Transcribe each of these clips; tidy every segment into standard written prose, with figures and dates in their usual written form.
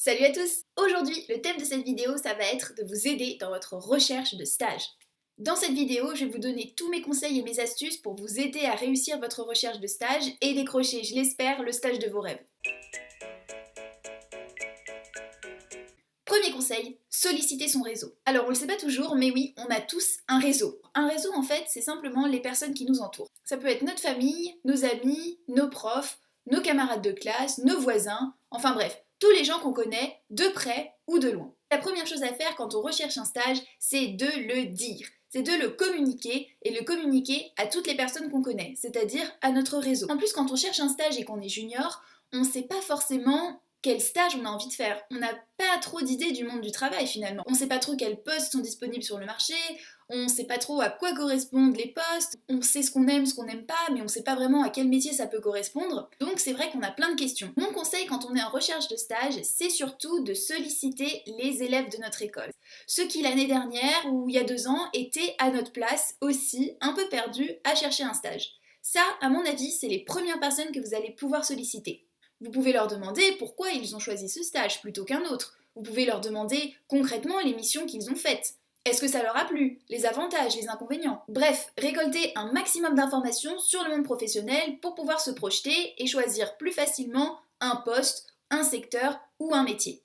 Salut à tous! Aujourd'hui, le thème de cette vidéo, ça va être de vous aider dans votre recherche de stage. Dans cette vidéo, je vais vous donner tous mes conseils et mes astuces pour vous aider à réussir votre recherche de stage et décrocher, je l'espère, le stage de vos rêves. Premier conseil, solliciter son réseau. Alors on le sait pas toujours, mais oui, on a tous un réseau. Un réseau en fait, c'est simplement les personnes qui nous entourent. Ça peut être notre famille, nos amis, nos profs, nos camarades de classe, nos voisins, enfin bref, tous les gens qu'on connaît de près ou de loin. La première chose à faire quand on recherche un stage, c'est de le dire. C'est de le communiquer et le communiquer à toutes les personnes qu'on connaît, c'est-à-dire à notre réseau. En plus, quand on cherche un stage et qu'on est junior, on ne sait pas forcément quel stage on a envie de faire. On n'a pas trop d'idées du monde du travail finalement. On ne sait pas trop quels postes sont disponibles sur le marché, on ne sait pas trop à quoi correspondent les postes, on sait ce qu'on aime, ce qu'on n'aime pas, mais on ne sait pas vraiment à quel métier ça peut correspondre. Donc c'est vrai qu'on a plein de questions. Mon conseil quand on est en recherche de stage, c'est surtout de solliciter les élèves de notre école. Ceux qui l'année dernière ou il y a 2 ans étaient à notre place aussi, un peu perdus, à chercher un stage. Ça, à mon avis, c'est les premières personnes que vous allez pouvoir solliciter. Vous pouvez leur demander pourquoi ils ont choisi ce stage plutôt qu'un autre. Vous pouvez leur demander concrètement les missions qu'ils ont faites. Est-ce que ça leur a plu? Les avantages, les inconvénients? Bref, récolter un maximum d'informations sur le monde professionnel pour pouvoir se projeter et choisir plus facilement un poste, un secteur ou un métier.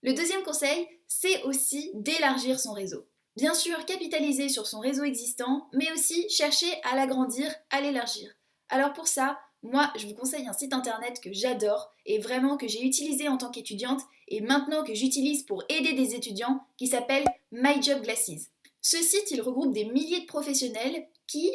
Le deuxième conseil, c'est aussi d'élargir son réseau. Bien sûr, capitaliser sur son réseau existant, mais aussi chercher à l'agrandir, à l'élargir. Alors pour ça, moi, je vous conseille un site internet que j'adore et vraiment que j'ai utilisé en tant qu'étudiante et maintenant que j'utilise pour aider des étudiants qui s'appelle MyJobGlasses. Ce site, il regroupe des milliers de professionnels qui,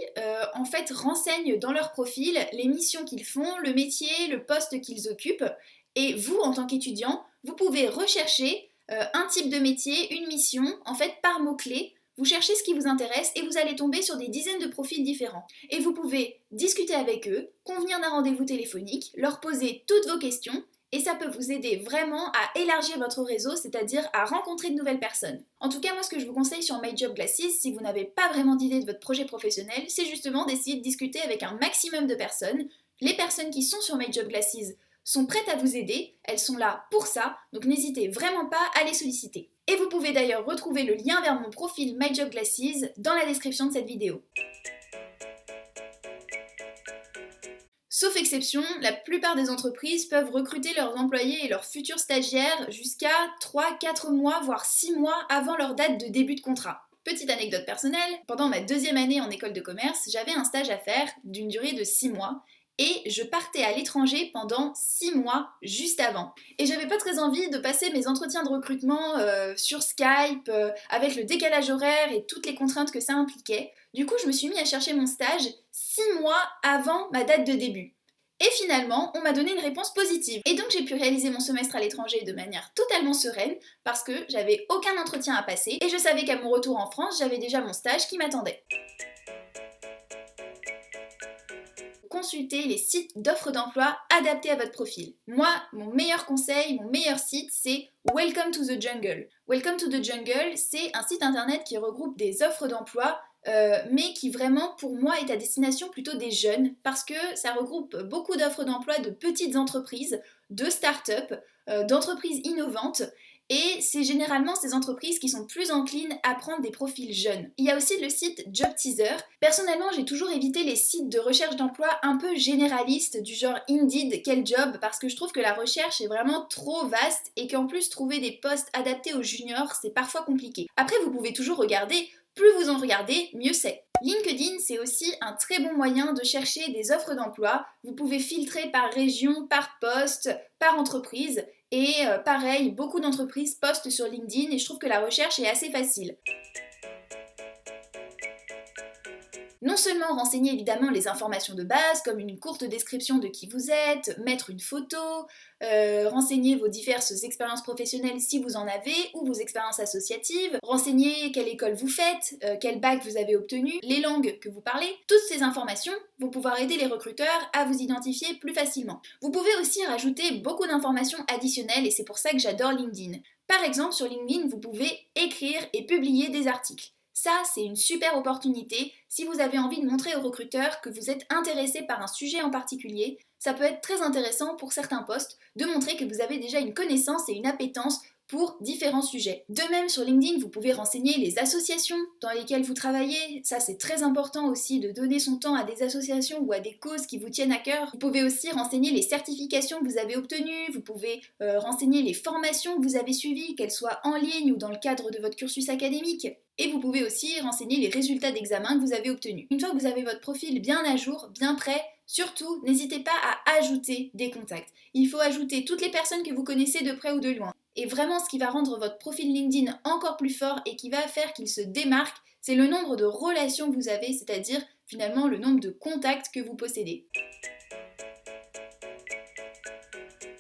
en fait, renseignent dans leur profil les missions qu'ils font, le métier, le poste qu'ils occupent. Et vous, en tant qu'étudiant, vous pouvez rechercher un type de métier, une mission, en fait, par mots-clés. Vous cherchez ce qui vous intéresse et vous allez tomber sur des dizaines de profils différents. Et vous pouvez discuter avec eux, convenir d'un rendez-vous téléphonique, leur poser toutes vos questions et ça peut vous aider vraiment à élargir votre réseau, c'est-à-dire à rencontrer de nouvelles personnes. En tout cas, moi ce que je vous conseille sur MyJobGlasses, si vous n'avez pas vraiment d'idée de votre projet professionnel, c'est justement d'essayer de discuter avec un maximum de personnes. Les personnes qui sont sur MyJobGlasses sont prêtes à vous aider, elles sont là pour ça, donc n'hésitez vraiment pas à les solliciter. Et vous pouvez d'ailleurs retrouver le lien vers mon profil MyJobGlasses dans la description de cette vidéo. Sauf exception, la plupart des entreprises peuvent recruter leurs employés et leurs futurs stagiaires jusqu'à 3-4 mois, voire 6 mois avant leur date de début de contrat. Petite anecdote personnelle, pendant ma 2e année en école de commerce, j'avais un stage à faire d'une durée de 6 mois et je partais à l'étranger pendant 6 mois juste avant. Et j'avais pas très envie de passer mes entretiens de recrutement sur Skype, avec le décalage horaire et toutes les contraintes que ça impliquait. Du coup, je me suis mis à chercher mon stage 6 mois avant ma date de début. Et finalement, on m'a donné une réponse positive. Et donc j'ai pu réaliser mon semestre à l'étranger de manière totalement sereine parce que j'avais aucun entretien à passer et je savais qu'à mon retour en France, j'avais déjà mon stage qui m'attendait. Consultez les sites d'offres d'emploi adaptés à votre profil. Moi, mon meilleur conseil, mon meilleur site, c'est Welcome to the Jungle. Welcome to the Jungle, c'est un site internet qui regroupe des offres d'emploi mais qui vraiment pour moi est à destination plutôt des jeunes parce que ça regroupe beaucoup d'offres d'emploi de petites entreprises, de start-up, d'entreprises innovantes et c'est généralement ces entreprises qui sont plus enclines à prendre des profils jeunes. Il y a aussi le site Job Teaser. Personnellement, j'ai toujours évité les sites de recherche d'emploi un peu généralistes du genre Indeed, quel job, parce que je trouve que la recherche est vraiment trop vaste et qu'en plus trouver des postes adaptés aux juniors, c'est parfois compliqué. Après, vous pouvez toujours regarder. Plus vous en regardez, mieux c'est. LinkedIn, c'est aussi un très bon moyen de chercher des offres d'emploi. Vous pouvez filtrer par région, par poste, par entreprise. Et pareil, beaucoup d'entreprises postent sur LinkedIn et je trouve que la recherche est assez facile. Non seulement renseigner évidemment les informations de base, comme une courte description de qui vous êtes, mettre une photo, renseigner vos diverses expériences professionnelles si vous en avez, ou vos expériences associatives, renseigner quelle école vous faites, quel bac vous avez obtenu, les langues que vous parlez. Toutes ces informations vont pouvoir aider les recruteurs à vous identifier plus facilement. Vous pouvez aussi rajouter beaucoup d'informations additionnelles et c'est pour ça que j'adore LinkedIn. Par exemple, sur LinkedIn, vous pouvez écrire et publier des articles. Ça, c'est une super opportunité si vous avez envie de montrer aux recruteurs que vous êtes intéressé par un sujet en particulier. Ça peut être très intéressant pour certains postes de montrer que vous avez déjà une connaissance et une appétence pour différents sujets. De même, sur LinkedIn, vous pouvez renseigner les associations dans lesquelles vous travaillez. Ça, c'est très important aussi de donner son temps à des associations ou à des causes qui vous tiennent à cœur. Vous pouvez aussi renseigner les certifications que vous avez obtenues. Vous pouvez renseigner les formations que vous avez suivies, qu'elles soient en ligne ou dans le cadre de votre cursus académique. Et vous pouvez aussi renseigner les résultats d'examen que vous avez obtenus. Une fois que vous avez votre profil bien à jour, bien prêt, surtout, n'hésitez pas à ajouter des contacts. Il faut ajouter toutes les personnes que vous connaissez de près ou de loin. Et vraiment, ce qui va rendre votre profil LinkedIn encore plus fort et qui va faire qu'il se démarque, c'est le nombre de relations que vous avez, c'est-à-dire finalement le nombre de contacts que vous possédez.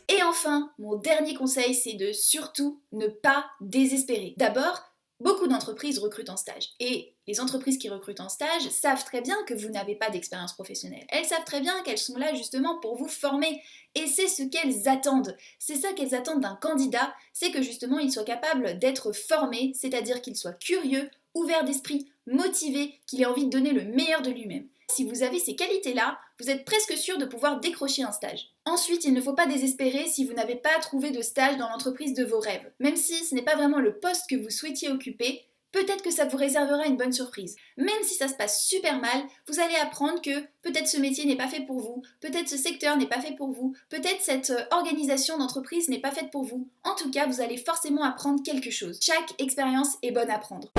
Et enfin, mon dernier conseil, c'est de surtout ne pas désespérer. D'abord, beaucoup d'entreprises recrutent en stage. Et les entreprises qui recrutent en stage savent très bien que vous n'avez pas d'expérience professionnelle. Elles savent très bien qu'elles sont là justement pour vous former. Et c'est ce qu'elles attendent. C'est ça qu'elles attendent d'un candidat, c'est que justement il soit capable d'être formé, c'est-à-dire qu'il soit curieux, ouvert d'esprit, motivé, qu'il ait envie de donner le meilleur de lui-même. Si vous avez ces qualités-là, vous êtes presque sûr de pouvoir décrocher un stage. Ensuite, il ne faut pas désespérer si vous n'avez pas trouvé de stage dans l'entreprise de vos rêves. Même si ce n'est pas vraiment le poste que vous souhaitiez occuper, peut-être que ça vous réservera une bonne surprise. Même si ça se passe super mal, vous allez apprendre que peut-être ce métier n'est pas fait pour vous, peut-être ce secteur n'est pas fait pour vous, peut-être cette organisation d'entreprise n'est pas faite pour vous. En tout cas, vous allez forcément apprendre quelque chose. Chaque expérience est bonne à prendre.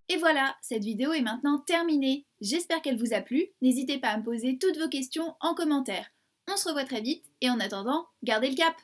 Et voilà, cette vidéo est maintenant terminée. J'espère qu'elle vous a plu. N'hésitez pas à me poser toutes vos questions en commentaire. On se revoit très vite et en attendant, gardez le cap!